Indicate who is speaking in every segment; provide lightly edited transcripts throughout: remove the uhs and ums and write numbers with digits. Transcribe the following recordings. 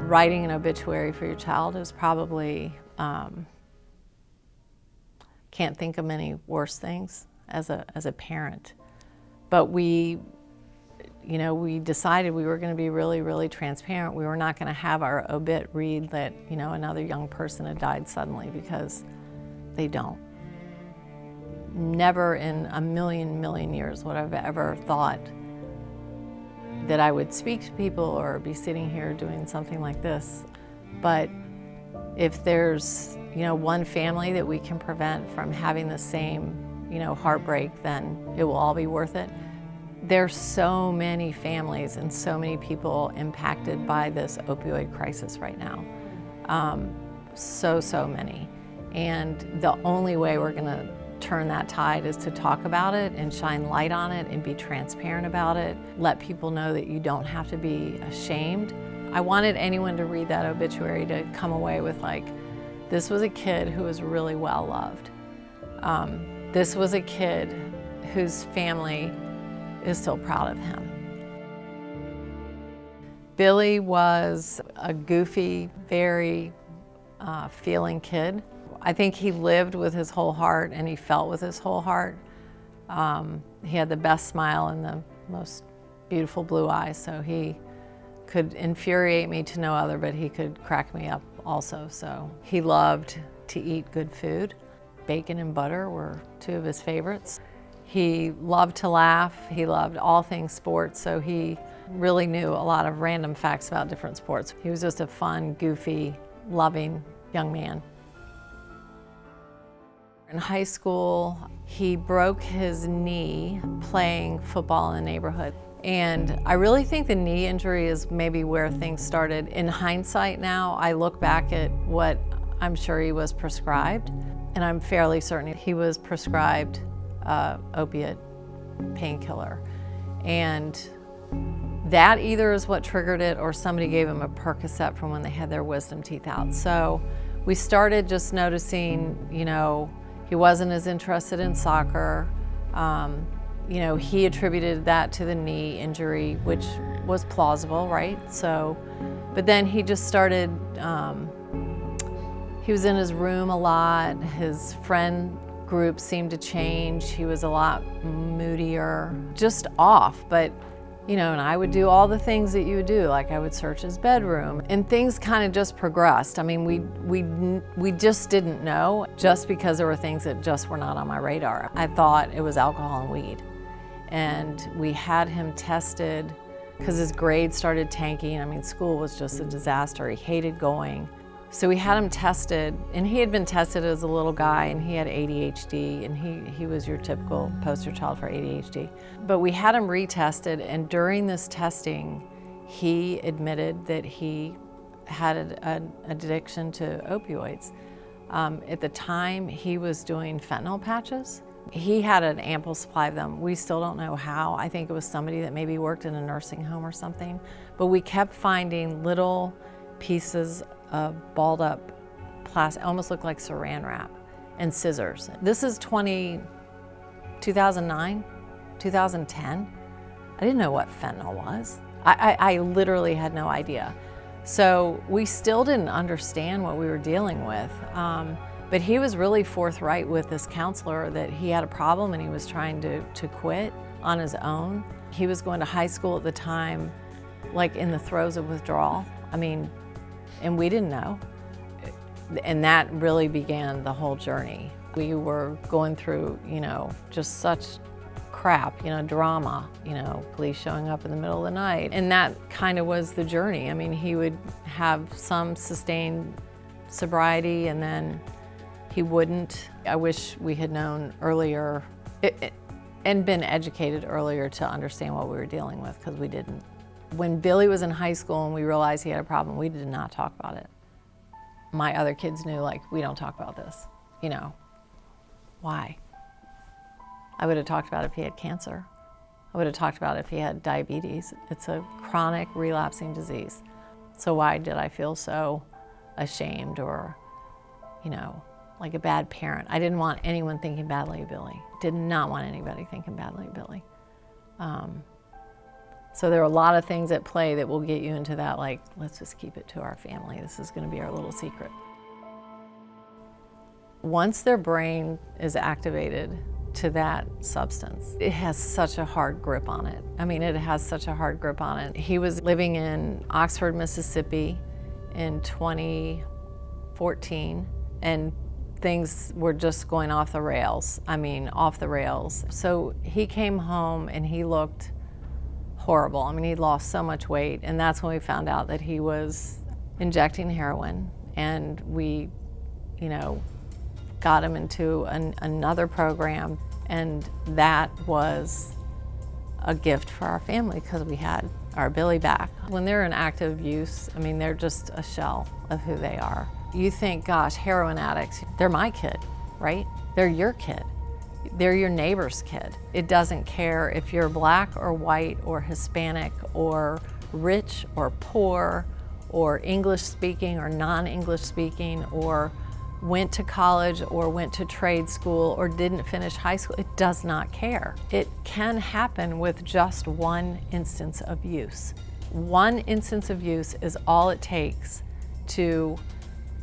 Speaker 1: writing an obituary for your child is probably, can't think of many worse things as a parent. But we decided we were going to be really, really transparent. We were not going to have our obit read that, another young person had died suddenly, because they don't. Never in a million years would I've ever thought that I would speak to people or be sitting here doing something like this. But if there's, one family that we can prevent from having the same, heartbreak, then it will all be worth it. There's so many families and so many people impacted by this opioid crisis right now. So many. And the only way we're gonna turn that tide is to talk about it and shine light on it and be transparent about it. Let people know that you don't have to be ashamed. I wanted anyone to read that obituary to come away with, like, this was a kid who was really well loved. This was a kid whose family is still proud of him. Billy was a goofy, very feeling kid. I think he lived with his whole heart and he felt with his whole heart. He had the best smile and the most beautiful blue eyes, so he could infuriate me to no other, but he could crack me up also. So he loved to eat good food. Bacon and butter were two of his favorites. He loved to laugh. He loved all things sports, so he really knew a lot of random facts about different sports. He was just a fun, goofy, loving young man. In high school, he broke his knee playing football in the neighborhood. And I really think the knee injury is maybe where things started. In hindsight now, I look back at what I'm sure he was prescribed, and I'm fairly certain he was prescribed opiate painkiller. And that either is what triggered it, or somebody gave him a Percocet from when they had their wisdom teeth out. So we started just noticing, he wasn't as interested in soccer. He attributed that to the knee injury, which was plausible, right? So, but then he just started, he was in his room a lot. His friend group seemed to change. He was a lot moodier, just off. But, and I would do all the things that you would do, like I would search his bedroom, and things kind of just progressed. I mean, we just didn't know, just because there were things that just were not on my radar. I thought it was alcohol and weed. And we had him tested because his grades started tanking. I mean, school was just a disaster. He hated going. So we had him tested, and he had been tested as a little guy, and he had ADHD, and he was your typical poster child for ADHD. But we had him retested, and during this testing, he admitted that he had an addiction to opioids. At the time, he was doing fentanyl patches. He had an ample supply of them. We still don't know how. I think it was somebody that maybe worked in a nursing home or something. But we kept finding little pieces of balled up plastic, almost looked like saran wrap, and scissors. This is 2009, 2010. I didn't know what fentanyl was. I literally had no idea. So we still didn't understand what we were dealing with. But he was really forthright with this counselor that he had a problem and he was trying to quit on his own. He was going to high school at the time, like in the throes of withdrawal. I mean, and we didn't know. And that really began the whole journey. We were going through, just such crap, drama, police showing up in the middle of the night. And that kind of was the journey. I mean, he would have some sustained sobriety and then he wouldn't. I wish we had known earlier and been educated earlier to understand what we were dealing with, because we didn't. When Billy was in high school and we realized he had a problem, we did not talk about it. My other kids knew, like, we don't talk about this, Why? I would have talked about it if he had cancer. I would have talked about it if he had diabetes. It's a chronic relapsing disease. So why did I feel so ashamed or, like a bad parent? I didn't want anyone thinking badly of Billy. Did not want anybody thinking badly of Billy. So there are a lot of things at play that will get you into that, like, let's just keep it to our family. This is going to be our little secret. Once their brain is activated to that substance, it has such a hard grip on it. I mean, it has such a hard grip on it. He was living in Oxford, Mississippi in 2014, and things were just going off the rails. I mean, off the rails. So he came home and he looked horrible. I mean, he lost so much weight, and that's when we found out that he was injecting heroin, and we, got him into another program, and that was a gift for our family because we had our Billy back. When they're in active use, I mean, they're just a shell of who they are. You think, gosh, heroin addicts, they're my kid, right? They're your kid. They're your neighbor's kid. It doesn't care if you're black or white or Hispanic or rich or poor or English speaking or non-English speaking or went to college or went to trade school or didn't finish high school. It does not care. It can happen with just one instance of use. One instance of use is all it takes to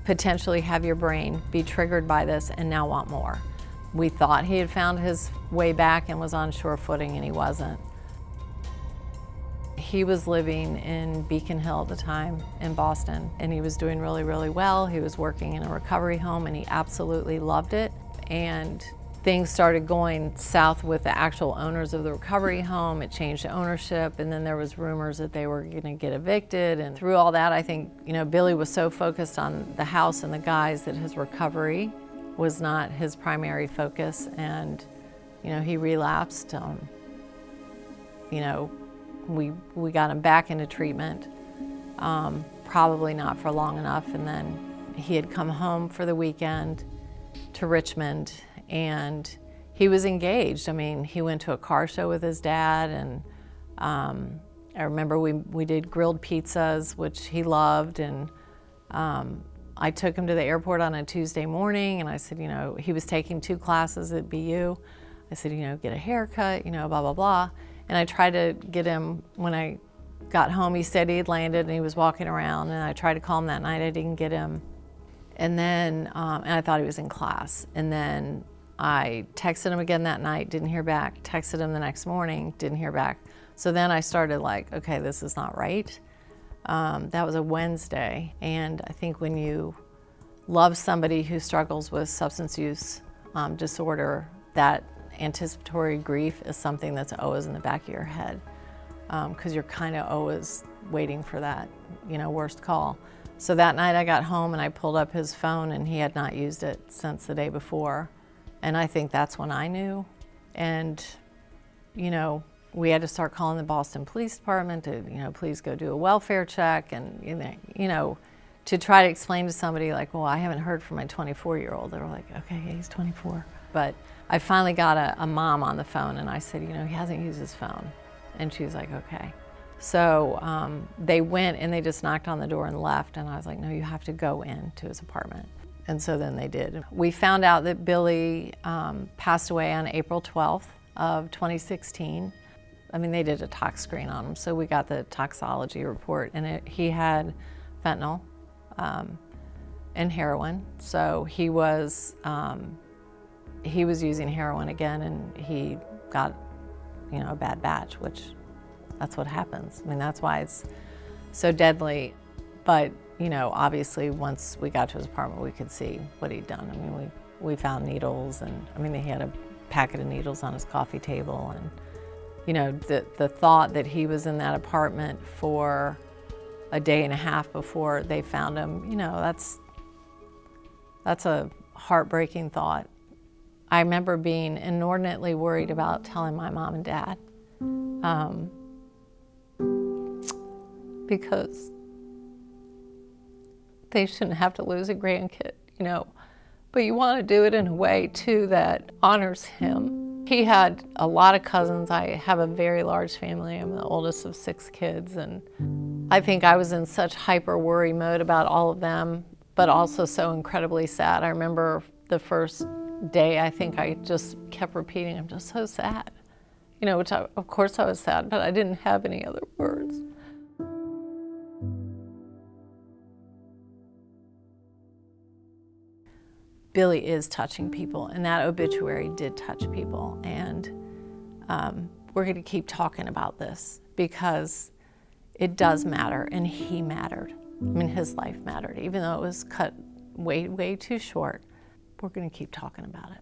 Speaker 1: potentially have your brain be triggered by this and now want more. We thought he had found his way back and was on sure footing, and he wasn't. He was living in Beacon Hill at the time in Boston, and he was doing really, really well. He was working in a recovery home, and he absolutely loved it. And things started going south with the actual owners of the recovery home. It changed ownership, and then there was rumors that they were gonna get evicted. And through all that, I think, Billy was so focused on the house and the guys that his recovery was not his primary focus, and he relapsed. We got him back into treatment, probably not for long enough, and then he had come home for the weekend to Richmond, and he was engaged. I mean, he went to a car show with his dad, and I remember we did grilled pizzas, which he loved, and I took him to the airport on a Tuesday morning, and I said, he was taking 2 classes at BU. I said, get a haircut, blah, blah, blah. And I tried to get him, when I got home, he said he had landed and he was walking around, and I tried to call him that night. I didn't get him. And then, and I thought he was in class. And then I texted him again that night, didn't hear back. Texted him the next morning, didn't hear back. So then I started like, okay, this is not right. That was a Wednesday, and I think when you love somebody who struggles with substance use disorder, that anticipatory grief is something that's always in the back of your head, because you're kind of always waiting for that, worst call. So that night I got home and I pulled up his phone, and he had not used it since the day before, and I think that's when I knew. And we had to start calling the Boston Police Department to, please go do a welfare check, and, to try to explain to somebody like, well, I haven't heard from my 24-year-old. They were like, okay, he's 24. But I finally got a mom on the phone, and I said, he hasn't used his phone. And she was like, okay. So they went and they just knocked on the door and left, and I was like, no, you have to go in to his apartment. And so then they did. We found out that Billy passed away on April 12th of 2016. I mean, they did a tox screen on him, so we got the toxology report, and he had fentanyl and heroin. So he was using heroin again, and he got, a bad batch, which that's what happens. I mean, that's why it's so deadly. But, obviously once we got to his apartment, we could see what he'd done. I mean, we found needles, and I mean, he had a packet of needles on his coffee table, and the thought that he was in that apartment for a day and a half before they found him, that's a heartbreaking thought. I remember being inordinately worried about telling my mom and dad, because they shouldn't have to lose a grandkid, but you want to do it in a way too that honors him. He had a lot of cousins. I have a very large family. I'm the oldest of 6 kids, and I think I was in such hyper worry mode about all of them, but also so incredibly sad. I remember the first day, I think I just kept repeating, I'm just so sad. You know, which of course I was sad, but I didn't have any other words. Billy is touching people, and that obituary did touch people, and we're going to keep talking about this because it does matter, and he mattered. I mean, his life mattered, even though it was cut way, way too short. We're going to keep talking about it.